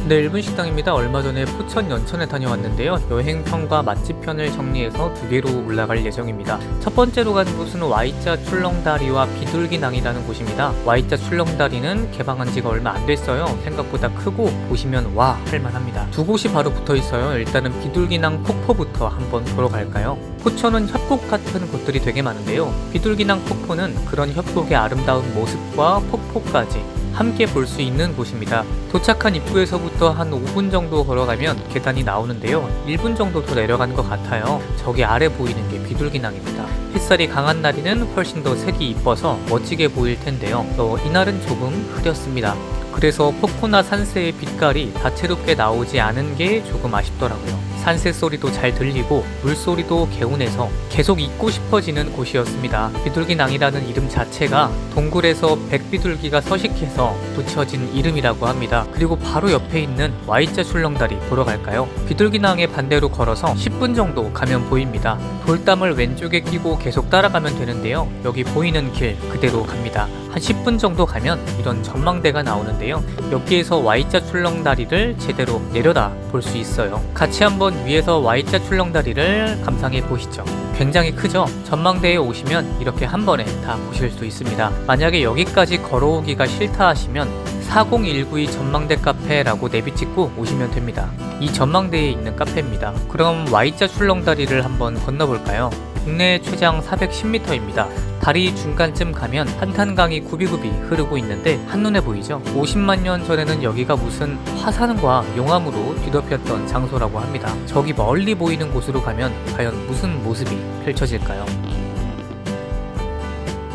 네, 일본 식당입니다. 얼마 전에 포천 연천에 다녀왔는데요. 여행편과 맛집편을 정리해서 두 개로 올라갈 예정입니다. 첫 번째로 간 곳은 Y자 출렁다리와 비둘기낭이라는 곳입니다. Y자 출렁다리는 개방한 지가 얼마 안 됐어요. 생각보다 크고 보시면 와 할만합니다. 두 곳이 바로 붙어 있어요. 일단은 비둘기낭 폭포부터 한번 보러 갈까요? 포천은 협곡 같은 곳들이 되게 많은데요. 비둘기낭 폭포는 그런 협곡의 아름다운 모습과 폭포까지 함께 볼 수 있는 곳입니다. 도착한 입구에서부터 한 5분 정도 걸어가면 계단이 나오는데요. 1분 정도 더 내려가는 것 같아요. 저기 아래 보이는 게 비둘기낭입니다. 햇살이 강한 날에는 훨씬 더 색이 이뻐서 멋지게 보일 텐데요. 이날은 조금 흐렸습니다. 그래서 폭포나 산새의 빛깔이 다채롭게 나오지 않은 게 조금 아쉽더라고요. 산새 소리도 잘 들리고 물소리도 개운해서 계속 있고 싶어지는 곳이었습니다. 비둘기낭이라는 이름 자체가 동굴에서 백비둘기가 서식해서 붙여진 이름이라고 합니다. 그리고 바로 옆에 있는 Y자 출렁다리 보러 갈까요? 비둘기낭의 반대로 걸어서 10분 정도 가면 보입니다. 돌담을 왼쪽에 끼고 계속 따라가면 되는데요. 여기 보이는 길 그대로 갑니다. 한 10분 정도 가면 이런 전망대가 나오는데요. 여기에서 Y자 출렁다리를 제대로 내려다 볼 수 있어요. 같이 한번 위에서 Y자 출렁다리를 감상해 보시죠. 굉장히 크죠? 전망대에 오시면 이렇게 한 번에 다 보실 수 있습니다. 만약에 여기까지 걸어오기가 싫다 하시면 40192 전망대 카페라고 내비 찍고 오시면 됩니다. 이 전망대에 있는 카페입니다. 그럼 Y자 출렁다리를 한번 건너볼까요? 국내 최장 410m입니다. 다리 중간쯤 가면 한탄강이 굽이굽이 흐르고 있는데 한눈에 보이죠? 50만 년 전에는 여기가 무슨 화산과 용암으로 뒤덮였던 장소라고 합니다. 저기 멀리 보이는 곳으로 가면 과연 무슨 모습이 펼쳐질까요?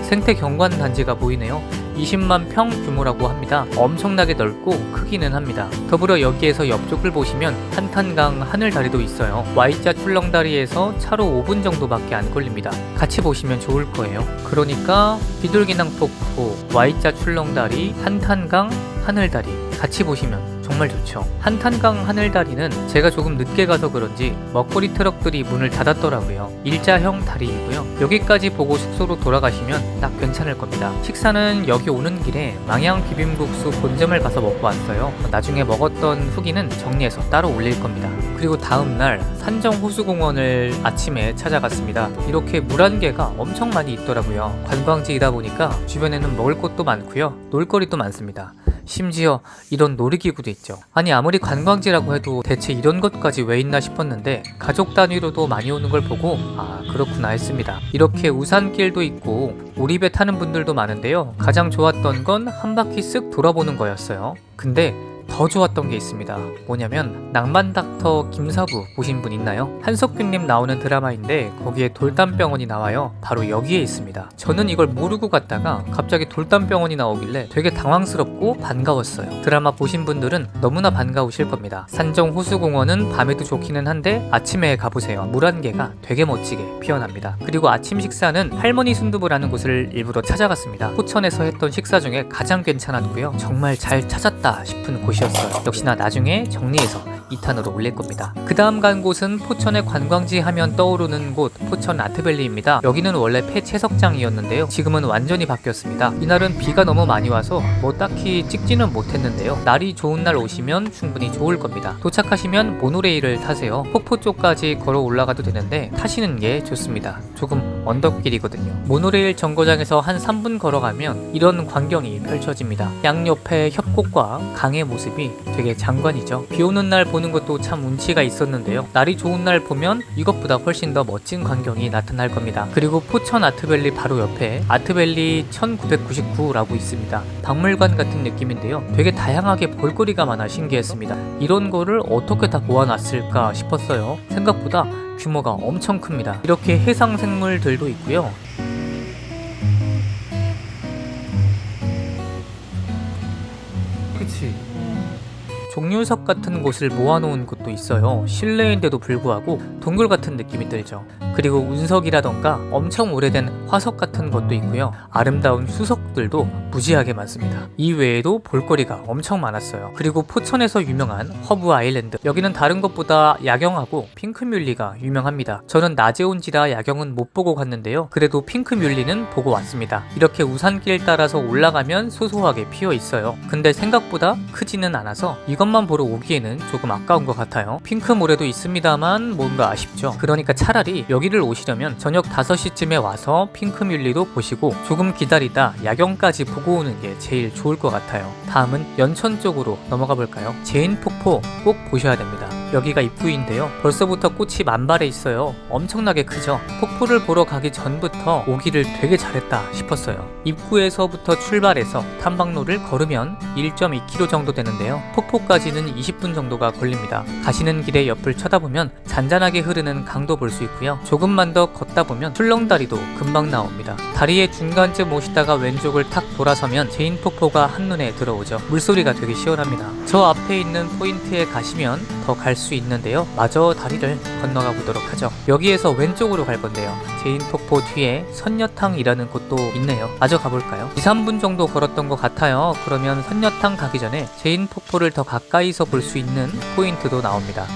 생태 경관 단지가 보이네요. 20만 평 규모라고 합니다. 엄청나게 넓고 크기는 합니다. 더불어 여기에서 옆쪽을 보시면 한탄강 하늘다리도 있어요. Y자 출렁다리에서 차로 5분 정도밖에 안 걸립니다. 같이 보시면 좋을 거예요. 그러니까 비둘기낭 폭포, Y자 출렁다리, 한탄강 하늘다리 같이 보시면 정말 좋죠. 한탄강 하늘다리는 제가 조금 늦게 가서 그런지 먹거리 트럭들이 문을 닫았더라고요. 일자형 다리이고요. 여기까지 보고 숙소로 돌아가시면 딱 괜찮을 겁니다. 식사는 여기 오는 길에 망양 비빔국수 본점을 가서 먹고 왔어요. 나중에 먹었던 후기는 정리해서 따로 올릴 겁니다. 그리고 다음날 산정호수공원을 아침에 찾아갔습니다. 이렇게 물안개가 엄청 많이 있더라고요. 관광지이다 보니까 주변에는 먹을 곳도 많고요. 놀거리도 많습니다. 심지어 이런 놀이기구도 있죠. 아니 아무리 관광지라고 해도 대체 이런 것까지 왜 있나 싶었는데 가족 단위로도 많이 오는 걸 보고 아 그렇구나 했습니다. 이렇게 우산길도 있고 오리배 타는 분들도 많은데요. 가장 좋았던 건 한 바퀴 쓱 돌아보는 거였어요. 근데 더 좋았던 게 있습니다. 뭐냐면 낭만닥터 김사부 보신 분 있나요? 한석규님 나오는 드라마인데 거기에 돌담병원이 나와요. 바로 여기에 있습니다. 저는 이걸 모르고 갔다가 갑자기 돌담병원이 나오길래 되게 당황스럽고 반가웠어요. 드라마 보신 분들은 너무나 반가우실 겁니다. 산정호수공원은 밤에도 좋기는 한데 아침에 가보세요. 물안개가 되게 멋지게 피어납니다. 그리고 아침 식사는 할머니 순두부라는 곳을 일부러 찾아갔습니다. 포천에서 했던 식사 중에 가장 괜찮았고요. 정말 잘 찾았다 싶은 곳이었어요. 역시나 나중에 정리해서 2탄으로 올릴 겁니다. 그 다음 간 곳은 포천의 관광지 하면 떠오르는 곳 포천 아트밸리입니다. 여기는 원래 폐채석장이었는데요. 지금은 완전히 바뀌었습니다. 이날은 비가 너무 많이 와서 뭐 딱히 찍지는 못했는데요. 날이 좋은 날 오시면 충분히 좋을 겁니다. 도착하시면 모노레일을 타세요. 폭포 쪽까지 걸어 올라가도 되는데 타시는 게 좋습니다. 조금 언덕길이거든요. 모노레일 정거장에서 한 3분 걸어가면 이런 광경이 펼쳐집니다. 양옆에 협곡과 강의 모습이 되게 장관이죠. 비 오는 날 보는 것도 참 운치가 있었는데요. 날이 좋은 날 보면 이것보다 훨씬 더 멋진 광경이 나타날 겁니다. 그리고 포천 아트밸리 바로 옆에 아트밸리 1999라고 있습니다. 박물관 같은 느낌인데요. 되게 다양하게 볼거리가 많아 신기했습니다. 이런 거를 어떻게 다 모아놨을까 싶었어요. 생각보다 규모가 엄청 큽니다. 이렇게 해상 생물들도 있고요. 그치? 종류석 같은 곳을 모아놓은 곳도 있어요. 실내인데도 불구하고 동굴 같은 느낌이 들죠. 그리고 운석이라던가 엄청 오래된 화석 같은 것도 있고요. 아름다운 수석들도 무지하게 많습니다. 이 외에도 볼거리가 엄청 많았어요. 그리고 포천에서 유명한 허브 아일랜드, 여기는 다른 것보다 야경하고 핑크뮬리가 유명합니다. 저는 낮에 온지라 야경은 못 보고 갔는데요. 그래도 핑크뮬리는 보고 왔습니다. 이렇게 우산길 따라서 올라가면 소소하게 피어 있어요. 근데 생각보다 크지는 않아서 이것만 보러 오기에는 조금 아까운 것 같아요. 핑크모래도 있습니다만 뭔가 아쉽죠. 그러니까 차라리 여기를 오시려면 저녁 5시쯤에 와서 핑크뮬리도 보시고 조금 기다리다 야경까지 보고 오는 게 제일 좋을 것 같아요. 다음은 연천 쪽으로 넘어가 볼까요? 제인폭포 꼭 보셔야 됩니다. 여기가 입구인데요. 벌써부터 꽃이 만발해 있어요. 엄청나게 크죠? 폭포를 보러 가기 전부터 오기를 되게 잘했다 싶었어요. 입구에서부터 출발해서 탐방로를 걸으면 1.2km 정도 되는데요. 폭포까지는 20분 정도가 걸립니다. 가시는 길에 옆을 쳐다보면 잔잔하게 흐르는 강도 볼 수 있고요. 조금만 더 걷다 보면 출렁다리도 금방 나옵니다. 다리의 중간쯤 오시다가 왼쪽을 탁 돌아서면 제인폭포가 한눈에 들어오죠. 물소리가 되게 시원합니다. 저 앞에 있는 포인트에 가시면 더 갈 수 있는데요. 마저 다리를 건너가 보도록 하죠. 여기에서 왼쪽으로 갈 건데요. 제인폭포 뒤에 선녀탕이라는 곳도 있네요. 마저 가볼까요? 2-3분 정도 걸었던 것 같아요. 그러면 선녀탕 가기 전에 제인폭포를 더 가까이서 볼 수 있는 포인트도 나옵니다.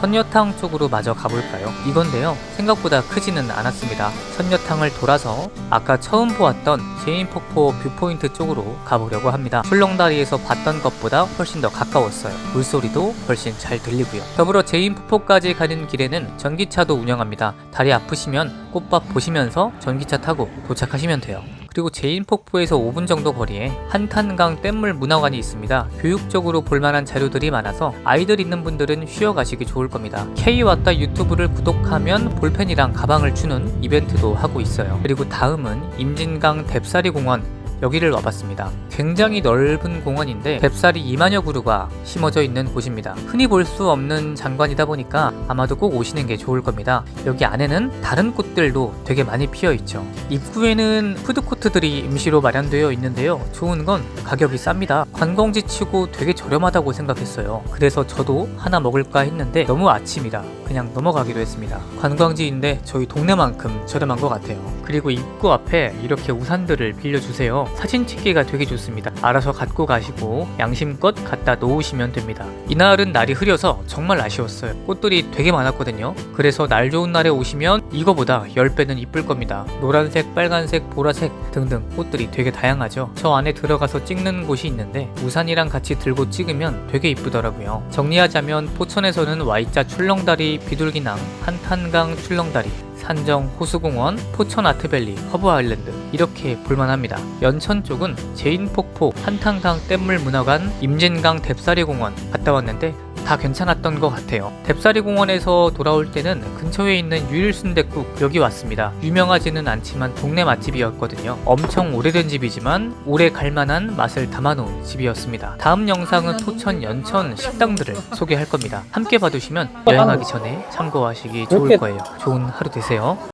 선녀탕 쪽으로 마저 가볼까요? 이건데요, 생각보다 크지는 않았습니다. 선녀탕을 돌아서 아까 처음 보았던 제인폭포 뷰포인트 쪽으로 가보려고 합니다. 출렁다리에서 봤던 것보다 훨씬 더 가까웠어요. 물소리도 훨씬 잘 들리고요. 더불어 제인폭포까지 가는 길에는 전기차도 운영합니다. 다리 아프시면 꽃밭 보시면서 전기차 타고 도착하시면 돼요. 그리고 제인폭포에서 5분 정도 거리에 한탄강 뗏물 문화관이 있습니다. 교육적으로 볼만한 자료들이 많아서 아이들 있는 분들은 쉬어가시기 좋을 겁니다. K왔다 유튜브를 구독하면 볼펜이랑 가방을 주는 이벤트도 하고 있어요. 그리고 다음은 임진강 뎁사리 공원, 여기를 와봤습니다. 굉장히 넓은 공원인데 뎁사리 2만여 그루가 심어져 있는 곳입니다. 흔히 볼 수 없는 장관이다 보니까 아마도 꼭 오시는 게 좋을 겁니다. 여기 안에는 다른 꽃들도 되게 많이 피어 있죠. 입구에는 푸드코트들이 임시로 마련되어 있는데요. 좋은 건 가격이 쌉니다. 관광지 치고 되게 저렴하다고 생각했어요. 그래서 저도 하나 먹을까 했는데 너무 아침이라 그냥 넘어가기로 했습니다. 관광지인데 저희 동네만큼 저렴한 것 같아요. 그리고 입구 앞에 이렇게 우산들을 빌려주세요. 사진 찍기가 되게 좋습니다. 알아서 갖고 가시고 양심껏 갖다 놓으시면 됩니다. 이날은 날이 흐려서 정말 아쉬웠어요. 꽃들이 되게 많았거든요. 그래서 날 좋은 날에 오시면 이거보다 10배는 이쁠 겁니다. 노란색, 빨간색, 보라색 등등 꽃들이 되게 다양하죠. 저 안에 들어가서 찍는 곳이 있는데 우산이랑 같이 들고 찍으면 되게 이쁘더라고요. 정리하자면 포천에서는 Y자 출렁다리, 비둘기낭, 한탄강 출렁다리, 산정 호수공원, 포천 아트밸리, 허브 아일랜드 이렇게 볼만합니다. 연천 쪽은 제인폭포, 한탄강 뗏물 문화관, 임진강 뎁사리 공원 갔다 왔는데 다 괜찮았던 것 같아요. 뎁사리 공원에서 돌아올 때는 근처에 있는 유일순댓국 여기 왔습니다. 유명하지는 않지만 동네 맛집이었거든요. 엄청 오래된 집이지만 오래 갈만한 맛을 담아놓은 집이었습니다. 다음 영상은 포천 연천 식당들을 소개할 겁니다. 함께 봐두시면 여행하기 전에 참고하시기 좋을 거예요. 좋은 하루 되세요.